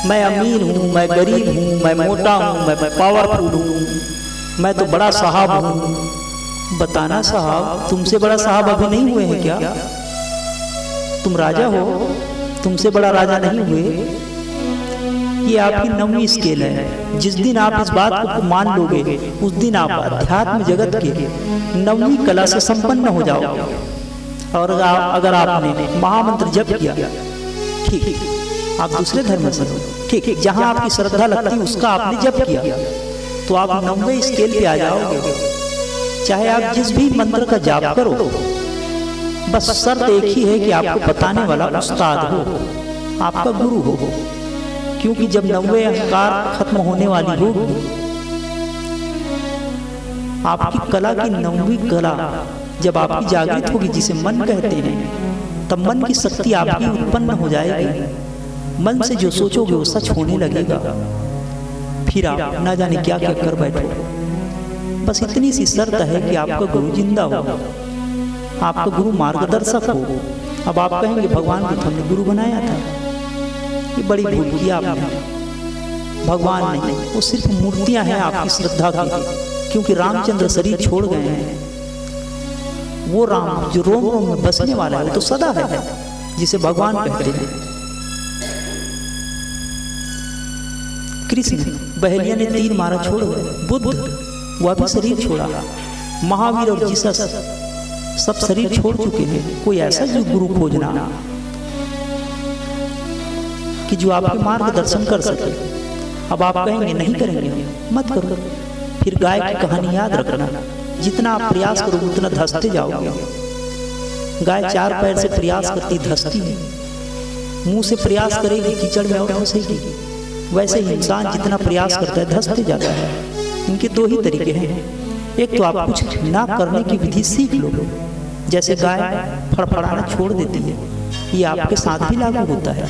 मैं अमीर हूँ, मैं गरीब हूँ, मैं मोटा हूँ, मैं पावरफुल हूँ, मैं तो बड़ा साहब हूँ। बताना साहब, तुमसे बड़ा साहब अभी नहीं हुए हैं क्या? तुम राजा हो, तुमसे बड़ा राजा नहीं हुए। ये आपकी 9वीं स्केल है। जिस दिन आप इस बात को मान लोगे उस दिन आप अध्यात्म जगत के 9वीं कला से संपन्न हो जाओगे। और अगर आपने महामंत्र जप किया, ठीक, आप दूसरे धर्म से हो, ठीक, जहां आपकी श्रद्धा लगती है उसका आपने जप किया तो आप 9वें स्केल पे आ जाओगे। चाहे आप जिस भी मंत्र का जाप करो, बस शर्त एक ही है कि आपको बताने वाला उस्ताद हो, आपका गुरु हो। क्योंकि जब 9वें अहंकार खत्म होने वाली होगी, आपकी कला की 9वीं कला जब आपकी जागृत होगी, जिसे मन कहते हैं, तब मन की शक्ति आपकी उत्पन्न हो जाएगी। मन से जो सोचोगे वो सच होने लगेगा। फिर आप ना जाने क्या क्या कर बैठो। बस इतनी सी शर्त है कि आपका गुरु जिंदा हो, आपका गुरु मार्गदर्शक हो। अब आप कहेंगे भगवान को तो हमने गुरु बनाया था। ये बड़ी भूल की आपने। भगवान नहीं, वो सिर्फ मूर्तियां हैं आपकी श्रद्धा की। क्योंकि रामचंद्र शरीर छोड़ गए हैं, वो राम जो रोम रोम में बसने वाला है वो तो सदा है, जिसे भगवान कहते हैं। कृष्ण बहेलिया ने 3 मारा छोड़ गए। बुद्ध वह भी शरीर छोड़ा। महावीर और जीसस सब शरीर छोड़ चुके हैं। कोई ऐसा जो गुरु खोजना कि जो आपके मार्गदर्शन कर सके। अब आप कहेंगे नहीं करेंगे, मत करो। फिर गाय की कहानी याद रखना, जितना आप प्रयास करोगे उतना धंसते जाओगे। गाय 4 पैर से प्रयास करती धंसती है, मुंह से प्रयास करेगी कीचड़ में और फंसेगी। वैसे ही इंसान जितना प्रयास करता है धंसते जाता है। इनके 2 ही तरीके हैं। एक तो आप कुछ ना करने की विधि सीख लो, जैसे गाय फड़फड़ाना छोड़ देती है, ये आपके साथ भी लागू होता है।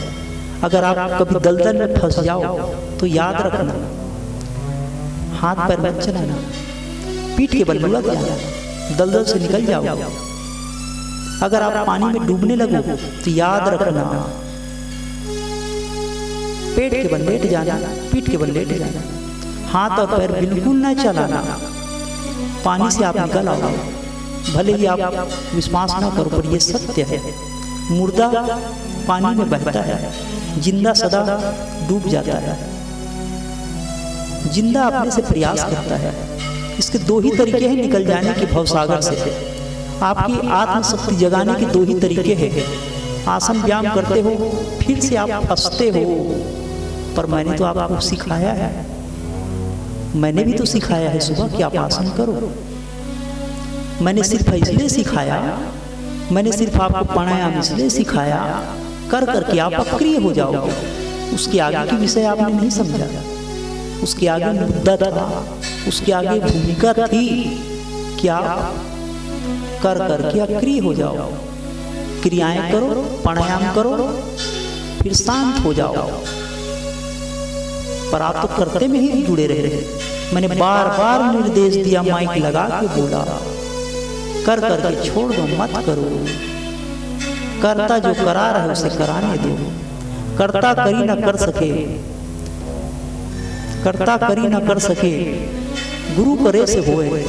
अगर आप कभी दलदल में फंस जाओ तो याद रखना, हाथ पैर मत चलाना, पीठ के बल लुढ़क जाना, दलदल से निकल जाओ। अगर आप पानी में डूबने लगो तो याद रखना, पेट के बल लेट जाना, पीठ के बल लेट जाना, हाथ और पैर बिल्कुल न चलाना। पानी से आप निकल आओ। भले ही आप विश्वास ना करो पर यह सत्य है। मुर्दा पानी में बहता है, जिंदा सदा डूब जाता है। जिंदा अपने से प्रयास करता है। इसके 2 ही तरीके हैं निकल जाने के भवसागर से। आपकी आत्मशक्ति जगाने के 2 ही तरीके हैं। आसन व्यायाम करते हो, फिर से आप फंसते हो। पर मैंने तो आपको सिखाया है, मैंने भी तो सिखाया है सुबह कि आप आसन करो। मैंने सिर्फ इसलिए सिखाया, मैंने सिर्फ आपको प्राणायाम इसलिए सिखाया, कर करके आप अक्रिय हो जाओगे। उसके आगे की विषय आपने नहीं समझा, उसके आगे मुद्दा था, उसके आगे भूमिका थी कि आप कर करके अक्रिय हो जाओ। क्रियाएं करो, प्राणायाम करो, फिर शांत हो जाओ। पर आप तो करते में ही जुड़े रहे। मैंने बार बार निर्देश दिया, माइक लगा के बोला, कर करके छोड़ दो, मत करो। करता जो करा रहे उसे कराने दो। करता करी न कर सके, करता करी न कर सके, गुरु करे से होए।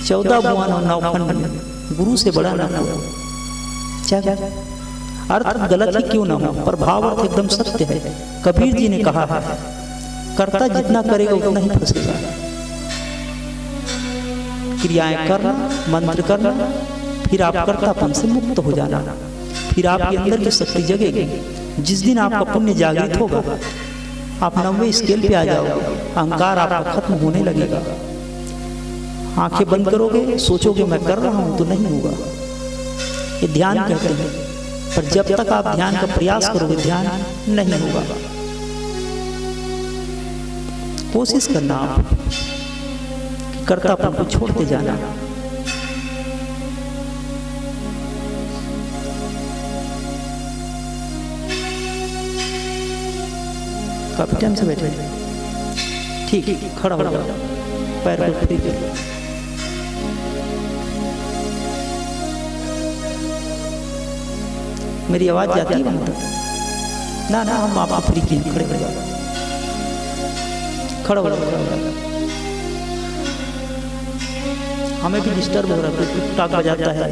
14 भुवन और 9 खंड, गुरु से बड़ा ना हो। क्या अर्थ गलत ही क्यों ना हो, पर भाव अर्थ एकदम सत्य है। कबीर जी ने कहा है, करता जितना करेगा उतना ही फंसेगा। क्रियाएं करना, मंत्र करना, फिर आप कर्तापन से मुक्त हो जाना। फिर आपके अंदर की शक्ति जगेगी। जिस दिन आपका पुण्य जागृत होगा, आप 9वें स्केल पे आ जाओगे। अहंकार आपका खत्म होने लगेगा। आंखें बंद करोगे, सोचोगे मैं कर रहा हूं तो नहीं होगा। ये ध्यान कहते हैं। पर जब तक आप ध्यान का प्रयास करोगे ध्यान नहीं होगा। कोशिश करना आप कर्तापन को छोड़ते जाना। काफी टाइम से बैठे, ठीक, खड़ा हो जाओ, पैर को फ्री करो। मेरी आवाज़ जाती है वहाँ तक? ना ना, हम आप फ्री किए, खड़े हो जाओ, खड़ा हो जाओ। हमें भी डिस्टर्ब हो रहा है, टूक टाक बजाता है।